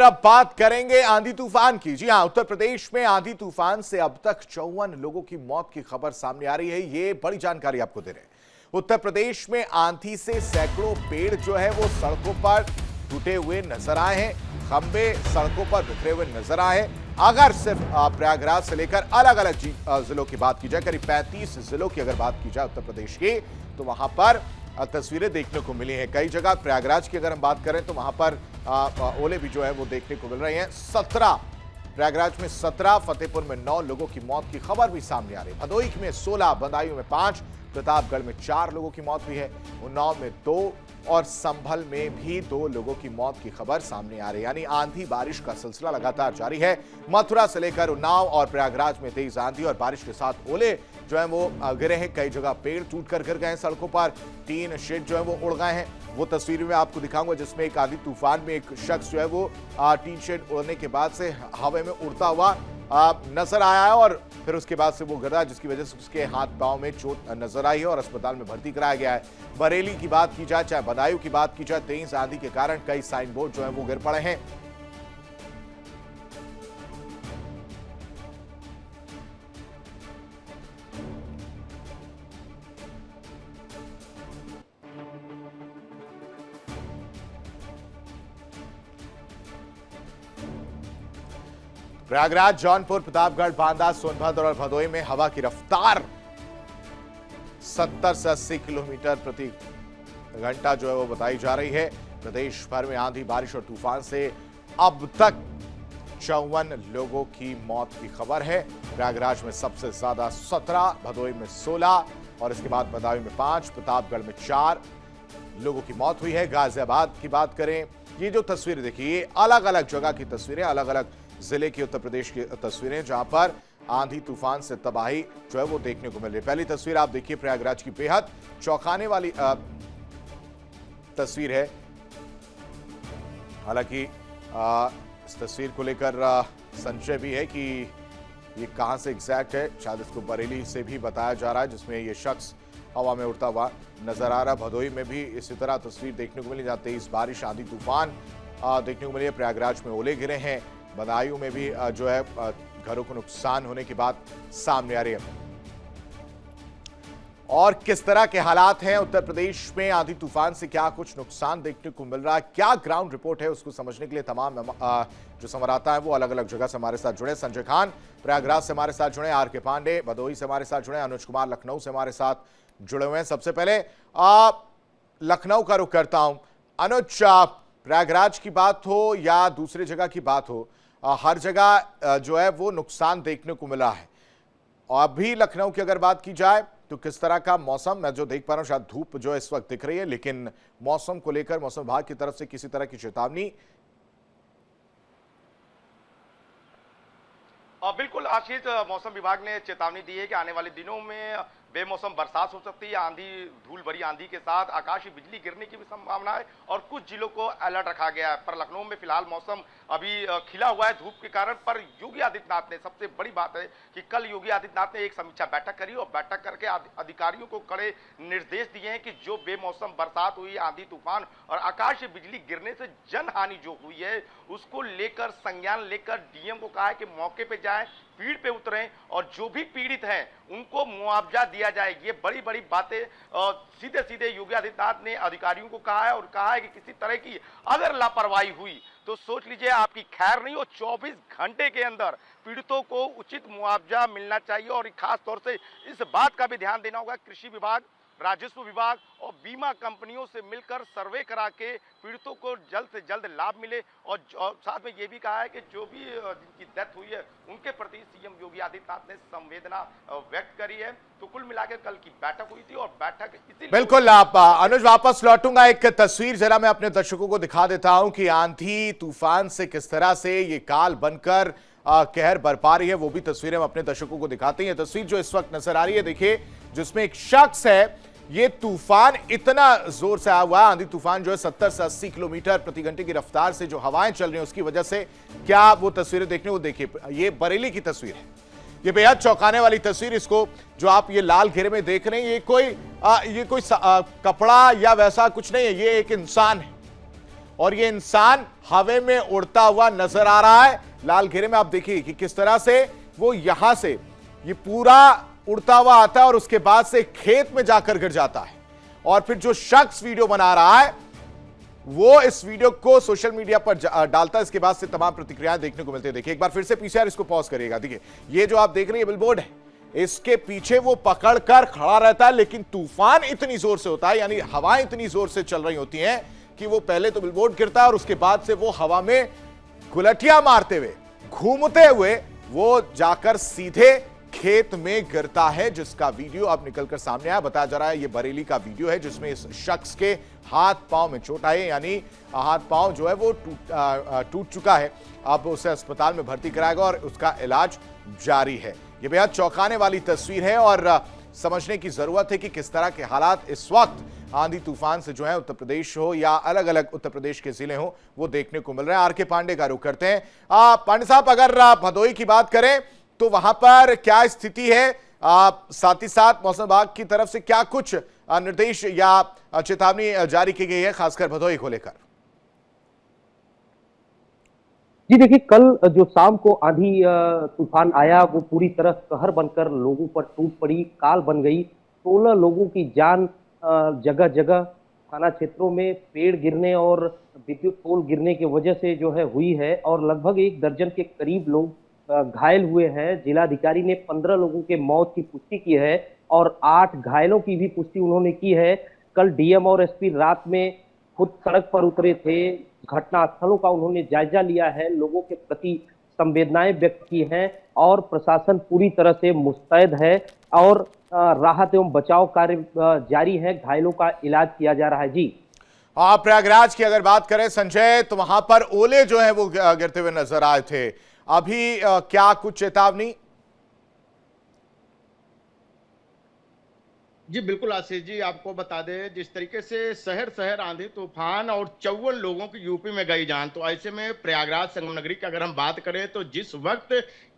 अब बात करेंगे आंधी तूफान की। जी हां, उत्तर प्रदेश में आंधी तूफान से अब तक 54 लोगों की मौत की खबर सामने आ रही है। ये बड़ी जानकारी आपको दे रहे हैं। उत्तर प्रदेश में आंधी से सैकड़ों पेड़ जो है वो सड़कों पर टूटे हुए नजर आए हैं, खंबे सड़कों पर बिखरे हुए नजर आए हैं। अगर सिर्फ प्रयागराज से लेकर अलग अलग जिलों की बात की जाए, करीब 35 जिलों की अगर बात की जाए उत्तर प्रदेश की, तो वहां पर तस्वीरें देखने को मिली हैं। कई जगह प्रयागराज की अगर हम बात करें तो वहां पर ओले भी जो है वो देखने को मिल रहे हैं। 17 प्रयागराज में 17, फतेहपुर में 9 लोगों की मौत की खबर भी सामने आ रही है। भदोई में 16, बदायूं में 5, प्रतापगढ़ में 4 लोगों की मौत हुई है, उन्नाव में 2 और संभल में भी 2 लोगों की मौत की खबर सामने आ रही है। यानी आंधी बारिश का सिलसिला लगातार जारी है। मथुरा से लेकर उन्नाव और प्रयागराज में तेज आंधी और बारिश के साथ ओले जो है वो गिरे हैं। कई जगह पेड़ टूट कर गिर गए हैं सड़कों पर, टीन शेड जो है वो उड़ गए हैं। वो तस्वीर में आपको दिखाऊंगा जिसमें एक आंधी तूफान में एक शख्स जो है वो टीन शेड उड़ने के बाद से हवा में उड़ता हुआ नजर आया है और फिर उसके बाद से वो गिरा, जिसकी वजह से उसके हाथ पांव में चोट नजर आई है और अस्पताल में भर्ती कराया गया है। बरेली की बात की जाए, चाहे बदायूं की बात की जाए, तेज आंधी के कारण कई साइन बोर्ड जो है वो गिर पड़े हैं। प्रयागराज, जौनपुर, प्रतापगढ़, बांदा, सोनभद्र और भदोई में हवा की रफ्तार 70 से 80 किलोमीटर प्रति घंटा जो है वो बताई जा रही है। प्रदेश भर में आंधी, बारिश और तूफान से अब तक 54 लोगों की मौत की खबर है। प्रयागराज में सबसे ज्यादा 17, भदोई में 16 और इसके बाद बदायूं में 5, प्रतापगढ़ में 4 लोगों की मौत हुई है। गाजियाबाद की बात करें, ये जो तस्वीर देखिए, ये अलग अलग जगह की तस्वीरें, अलग अलग जिले की उत्तर प्रदेश की तस्वीरें जहां पर आंधी तूफान से तबाही जो है वो देखने को मिल रही है। पहली तस्वीर आप देखिए प्रयागराज की, बेहद चौंकाने वाली तस्वीर है। हालांकि इस तस्वीर को लेकर संशय भी है कि ये कहां से एग्जैक्ट है। शायद इसको बरेली से भी बताया जा रहा है, जिसमें ये शख्स हवा में उड़ता हुआ नजर आ रहा है। भदोई में भी इसी तरह तस्वीर देखने को मिली, जहां तेज बारिश, आंधी तूफान देखने को मिली है। प्रयागराज में ओले गिरे हैं, बदायूं में भी जो है घरों को नुकसान होने की बात सामने आ रही है। और किस तरह के हालात हैं उत्तर प्रदेश में, आंधी तूफान से क्या कुछ नुकसान देखने को मिल रहा है, क्या ग्राउंड रिपोर्ट है, उसको समझने के लिए तमाम जो संवाददाता है वो अलग अलग जगह से हमारे साथ जुड़े। संजय खान प्रयागराज से हमारे साथ जुड़े, आर के पांडे भदोई से हमारे साथ जुड़े, अनुज कुमार लखनऊ से हमारे साथ जुड़े हुए हैं। सबसे पहले लखनऊ का रुख करता हूं। अनुज, प्रयागराज की बात हो या दूसरी जगह की बात हो, हर जगह जो है वो नुकसान देखने को मिला है। और अभी लखनऊ की अगर बात की जाए तो किस तरह का मौसम, मैं जो देख पा रहा हूं, शायद धूप जो है इस वक्त दिख रही है, लेकिन मौसम को लेकर मौसम विभाग की तरफ से किसी तरह की चेतावनी? बिल्कुल आशीष, मौसम विभाग ने चेतावनी दी है कि आने वाले दिनों में बेमौसम बरसात हो सकती है। आंधी, धूल भरी आंधी के साथ आकाशीय बिजली गिरने की भी संभावना है और कुछ जिलों को अलर्ट रखा गया है। पर लखनऊ में फिलहाल मौसम अभी खिला हुआ है धूप के कारण। पर योगी आदित्यनाथ ने, सबसे बड़ी बात है कि कल योगी आदित्यनाथ ने एक समीक्षा बैठक करी और बैठक करके अधिकारियों को कड़े निर्देश दिए हैं कि जो बेमौसम बरसात हुई, आंधी तूफान और आकाशीय बिजली गिरने से जनहानि जो हुई है उसको लेकर संज्ञान लेकर डीएम को कहा है कि मौके पे जाएं, पीड़ पे उतरें और जो भी पीड़ित हैं उनको मुआवजा दिया जाए। ये बड़ी बड़ी बातें सीधे सीधे योगी आदित्यनाथ ने अधिकारियों को कहा है और कहा है कि किसी तरह की अगर लापरवाही हुई तो सोच लीजिए आपकी खैर नहीं हो। 24 घंटे के अंदर पीड़ितों को उचित मुआवजा मिलना चाहिए और खास तौर से इस बात का भी ध्यान देना होगा, कृषि विभाग, राजस्व विभाग और बीमा कंपनियों से मिलकर सर्वे करा के पीड़ितों को जल्द से जल्द लाभ मिले। और साथ में ये भी कहा है कि जो भी जिनकी डेथ हुई है उनके प्रति सीएम योगी आदित्यनाथ ने संवेदना व्यक्त करी है। तो कुल मिलाकर कल की बैठक हुई थी और बैठक इसी बिल्कुल। आप अनुज, वापस लौटूंगा। एक तस्वीर जरा मैं अपने दर्शकों को दिखा देता हूं कि आंधी तूफान से किस तरह से ये काल बनकर कहर बरपा रही है, वो भी तस्वीरें हम अपने दर्शकों को दिखाते हैं। तस्वीर जो इस वक्त नजर आ रही है देखिए, जिसमें एक शख्स है, ये तूफान इतना जोर से आया हुआ है, आंधी तूफान जो है 70 से 80 किलोमीटर प्रति घंटे की रफ्तार से जो हवाएं चल रही हैं उसकी वजह से क्या वो तस्वीरें देखने को, देखिए ये बरेली की तस्वीर है, ये बेहद चौंकाने वाली तस्वीर। इसको जो आप ये लाल घेरे में देख रहे हैं, ये कोई कपड़ा या वैसा कुछ नहीं है, ये एक इंसान है और ये इंसान हवा में उड़ता हुआ नजर आ रहा है। लाल घेरे में आप देखिए कि किस तरह से वो यहां से ये पूरा उड़ता हुआ आता है और उसके बाद से खेत में जाकर गिर जाता है। और फिर जो शख्स वीडियो बना रहा है वो इस वीडियो को सोशल मीडिया पर डालता है। इसके बाद से तमाम प्रतिक्रियाएं देखने को मिलती है। देखिए एक बार फिर से पीछे इसको पॉज करिएगा। देखिए ये जो आप देख रहे हैं बिलबोर्ड है, इसके पीछे वो पकड़कर खड़ा रहता है, लेकिन तूफान इतनी जोर से होता है, यानी हवाएं इतनी जोर से चल रही होती हैं कि वो पहले तो बिलबोर्ड गिरता है और उसके बाद से वो हवा में गुलटियां मारते हुए घूमते हुए वो जाकर सीधे खेत में गिरता है, जिसका वीडियो अब निकलकर सामने आया। बताया जा रहा है ये बरेली का वीडियो है जिसमें इस शख्स के हाथ पांव में चोट आई, यानी हाथ पांव जो है वो टूट चुका है। अब उसे अस्पताल में भर्ती कराया गया और उसका इलाज जारी है। ये बेहद चौंकाने वाली तस्वीर है और समझने की जरूरत है कि किस तरह के हालात इस वक्त आंधी तूफान से जो है उत्तर प्रदेश हो या अलग अलग उत्तर प्रदेश के जिले हो वो देखने को मिल रहे हैं। आर के पांडे का रुख करते हैं। पांडे साहब, अगर भदोही की बात करें तो वहां पर क्या स्थिति है? साथ ही साथ मौसम विभाग की तरफ से क्या कुछ निर्देश या चेतावनी जारी की गई है, खासकर भदोही को लेकर? जी देखिए, कल जो शाम को आंधी तूफान आया वो पूरी तरह कहर बनकर लोगों पर टूट पड़ी, काल बन गई। 16 लोगों की जान जगह जगह थाना क्षेत्रों में पेड़ गिरने और विद्युत पोल गिरने की वजह से जो है हुई है और लगभग 1 दर्जन के करीब लोग घायल हुए हैं। जिलाधिकारी ने 15 लोगों के मौत की पुष्टि की है और 8 घायलों की भी पुष्टि उन्होंने की है। कल डीएम और एसपी रात में खुद सड़क पर उतरे थे, घटनास्थलों का उन्होंने जायजा लिया है, लोगों के प्रति संवेदनाएं व्यक्त की हैं और प्रशासन पूरी तरह से मुस्तैद है और राहत एवं बचाव कार्य जारी है। घायलों का इलाज किया जा रहा है। जी प्रयागराज की अगर बात करें संजय, तो वहां पर ओले जो है वो गिरते हुए नजर आए थे। अभी क्या कुछ चेतावनी? जी बिल्कुल आशीष जी, आपको बता दें जिस तरीके से शहर शहर आंधी तूफान और 54 लोगों की यूपी में गई जान, तो ऐसे में प्रयागराज संगम नगरी की अगर हम बात करें तो जिस वक्त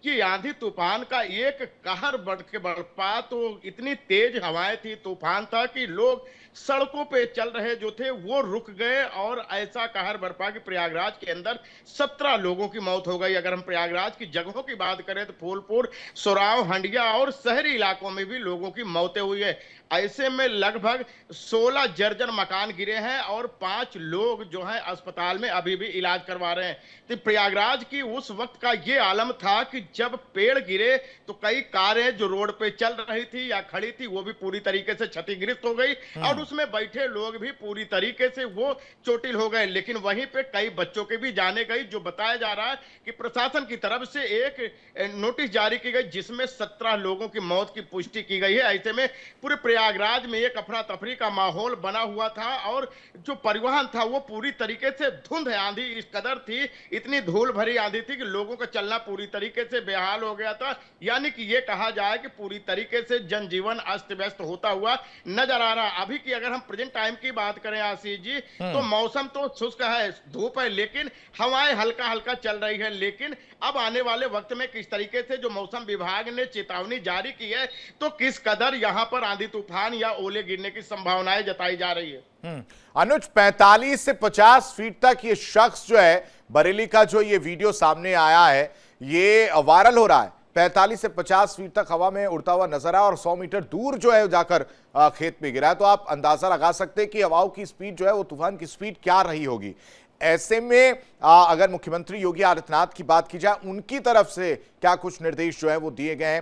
कि आंधी तूफान का एक कहर बढ़ के बढ़पा, तो इतनी तेज हवाएं थी, तूफान था कि लोग सड़कों पे चल रहे जो थे वो रुक गए और ऐसा कहर बरपा कि प्रयागराज के अंदर 17 लोगों की मौत हो गई। अगर हम प्रयागराज की जगहों की बात करें तो फूलपुर, सोराव, हंडिया और शहरी इलाकों में भी लोगों की मौतें हुई है। ऐसे में लगभग 16 जर्जर मकान गिरे हैं और 5 लोग जो हैं अस्पताल में अभी भी इलाज करवा रहे हैं। तो प्रयागराज की उस वक्त का ये आलम था कि जब पेड़ गिरे तो कई कारें जो रोड पे चल रही थी या खड़ी थी वो भी पूरी तरीके से क्षतिग्रस्त हो गई और उसमें बैठे लोग भी पूरी तरीके से वो चोटिल हो गए। लेकिन वहीं पे कई बच्चों के भी जाने गई, जो बताया जा रहा है कि प्रशासन की तरफ से एक नोटिस जारी की गई जिसमें 17 लोगों की मौत की पुष्टि की गई है। ऐसे में पूरे प्रयागराज में एक अफरा तफरी का माहौल बना हुआ था और जो परिवहन था वो पूरी तरीके से धुंध आंधी इस कदर थी, इतनी धूल भरी आंधी थी कि लोगों का चलना पूरी तरीके से बेहाल हो गया था। यानी कि ये कहा जाए कि पूरी तरीके से जनजीवन अस्त व्यस्त होता हुआ नजर आ रहा। अभी की अगर हम प्रेजेंट टाइम की बात करें आशीष जी, तो मौसम तो शुष्क है, धूप है, लेकिन हवाएं हल्का हल्का चल रही है। लेकिन अब आने वाले वक्त में किस तरीके से जो मौसम विभाग ने चेतावनी जारी की है, तो किस कदर यहां पर आंधी तूफान या ओले गिरने की संभावनाएं जताई जा रही है। अनुज, 45 से 50 फीट तक ये शख्स जो है, बरेली का जो ये वीडियो सामने आया है ये वायरल हो रहा है, 45 से 50 फीट तक हवा में उड़ता हुआ नजर आया और 100 मीटर दूर जो है जाकर खेत में गिरा है। तो आप अंदाजा लगा सकते हैं कि हवाओं की स्पीड जो है वो तूफान की स्पीड क्या रही होगी। ऐसे में अगर मुख्यमंत्री योगी आदित्यनाथ की बात की जाए, उनकी तरफ से क्या कुछ निर्देश जो है वो दिए गए हैं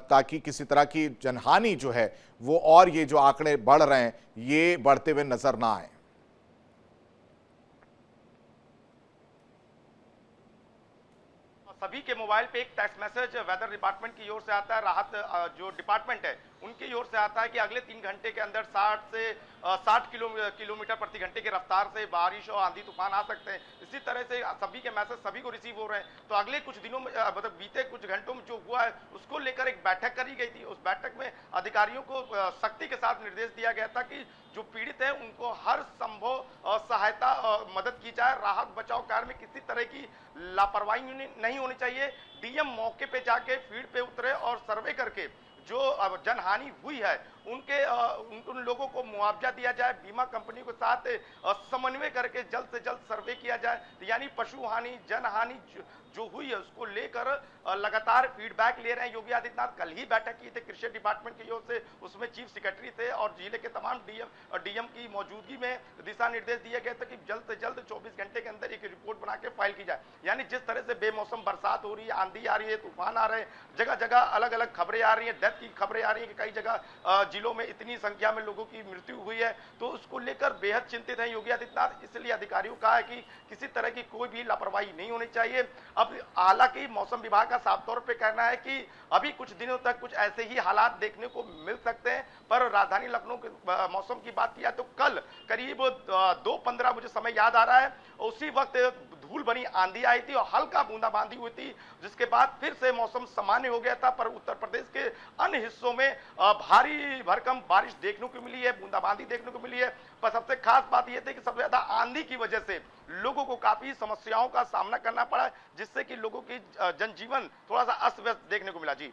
ताकि किसी तरह की जनहानि जो है वो और ये जो आंकड़े बढ़ रहे हैं ये बढ़ते हुए नजर ना आए? सभी के मोबाइल पे एक टेक्स्ट मैसेज वेदर डिपार्टमेंट की ओर से आता है, राहत जो डिपार्टमेंट है उनकी ओर से आता है कि अगले 3 घंटे के अंदर 60 किलोमीटर प्रति घंटे की रफ्तार से बारिश और आंधी तूफान आ सकते हैं। इसी तरह से सभी के मैसेज सभी को रिसीव हो रहे हैं। तो अगले कुछ दिनों में मतलब बीते कुछ घंटों में जो हुआ है उसको लेकर एक बैठक करी गई थी। उस बैठक में अधिकारियों को सख्ती के साथ निर्देश दिया गया था कि जो पीड़ित है उनको हर संभव सहायता मदद की जाए। राहत बचाव कार्य में किसी तरह की लापरवाही नहीं होनी चाहिए। डीएम मौके पे जाके फील्ड पे उतरे और सर्वे करके जो जनहानि हुई है उन लोगों को मुआवजा दिया जाए, बीमा कंपनी के साथ समन्वय करके जल्द से जल्द सर्वे किया जाए। यानी पशु हानि, जन हानि जो हुई है उसको लेकर लगातार फीडबैक ले रहे हैं योगी आदित्यनाथ। कल ही बैठक की थे कृषि डिपार्टमेंट की ओर से, उसमें चीफ सेक्रेटरी थे और जिले के तमाम डीएम की मौजूदगी में दिशा निर्देश दिए गए थे कि जल्द से जल्द 24 घंटे के अंदर एक रिपोर्ट बना के फाइल की जाए। यानी जिस तरह से बेमौसम बरसात हो रही है, आंधी आ रही है, तूफान आ रहे हैं, जगह जगह अलग अलग खबरें आ रही हैं, डेथ की खबरें आ रही हैं कि कई जगह जिलों में इतनी संख्या में लोगों की मृत्यु हुई है, तो उसको लेकर बेहद चिंतित है योगी आदित्यनाथ। इसलिए अधिकारियों का है कि किसी तरह की कोई भी लापरवाही नहीं होनी चाहिए। अब हालांकि मौसम विभाग का साफ तौर पे कहना है कि अभी कुछ दिनों तक कुछ ऐसे ही हालात देखने को मिल सकते हैं, पर राजधानी लखनऊ के मौसम की बात किया तो कल करीब 2:15 मुझे समय याद आ रहा है, उसी वक्त धूल भरी आंधी आई थी और हल्का बूंदाबांदी हुई थी, जिसके बाद फिर से मौसम सामान्य हो गया था। पर उत्तर प्रदेश के अन्य हिस्सों में भारी भरकम बारिश देखने को मिली है, बूंदाबांदी देखने को मिली है। पर सबसे खास बात यह थी कि सबसे ज्यादा आंधी की वजह से लोगों को काफी समस्याओं का सामना करना पड़ा, जिससे कि लोगों की जनजीवन थोड़ा सा अस्त व्यस्त देखने को मिला। जी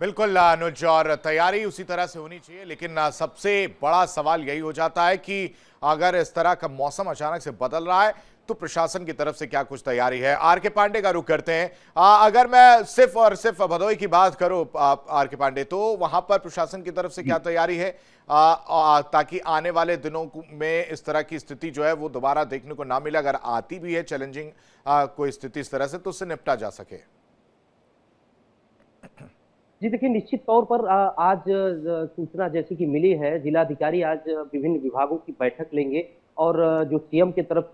बिल्कुल अनुज, और तैयारी उसी तरह से होनी चाहिए, लेकिन सबसे बड़ा सवाल यही हो जाता है कि अगर इस तरह का मौसम अचानक से बदल रहा है तो प्रशासन की तरफ से क्या कुछ तैयारी है। आर के पांडे का रुख करते हैं। अगर मैं सिर्फ और सिर्फ भदोही की बात करूं आर के पांडे, तो वहां पर प्रशासन की तरफ से क्या तैयारी है ताकि आने वाले दिनों में इस तरह की स्थिति जो है वो दोबारा देखने को ना मिले, अगर आती भी है चैलेंजिंग कोई स्थिति इस तरह से, तो उससे निपटा जा सके। जी देखिए, निश्चित तौर पर आज सूचना जैसी कि मिली है, जिलाधिकारी आज विभिन्न विभागों की बैठक लेंगे और जो सीएम के तरफ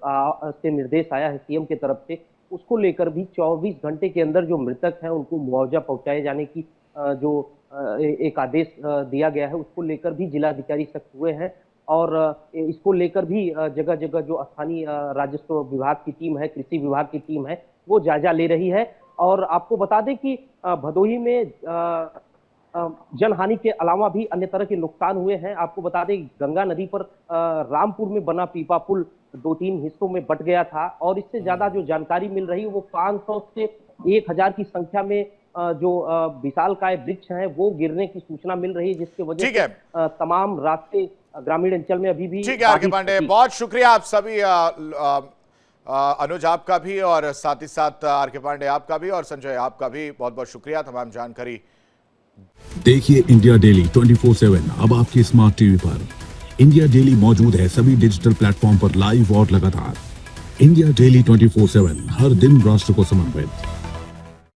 से निर्देश आया है सीएम के तरफ से, उसको लेकर भी 24 घंटे के अंदर जो मृतक हैं उनको मुआवजा पहुंचाए जाने की जो एक आदेश दिया गया है, उसको लेकर भी जिलाधिकारी सख्त हुए हैं। और इसको लेकर भी जगह जगह जो स्थानीय राजस्व विभाग की टीम है, कृषि विभाग की टीम है, वो जायजा ले रही है। और आपको बता दें कि भदोही में जनहानि के अलावा भी अन्य तरह के नुकसान हुए हैं। आपको बता दें गंगा नदी पर रामपुर में बना पीपा पुल 2-3 हिस्सों में बट गया था, और इससे ज्यादा जो जानकारी मिल रही है वो 500 से 1000 की संख्या में जो विशालकाय वृक्ष हैं वो गिरने की सूचना मिल रही है, जिसके वजह से तमाम रास्ते ग्रामीण अंचल में अभी भी। ठीक है आर के पांडे, बहुत शुक्रिया आप सभी, अनुज आपका भी और साथ ही साथ आर के पांडे आपका भी और संजय आपका भी बहुत बहुत शुक्रिया तमाम जानकारी। देखिए इंडिया डेली 24/7 अब आपके स्मार्ट टीवी पर। इंडिया डेली मौजूद है सभी डिजिटल प्लेटफॉर्म पर लाइव और लगातार। इंडिया डेली 24/7 हर दिन राष्ट्र को समर्पित।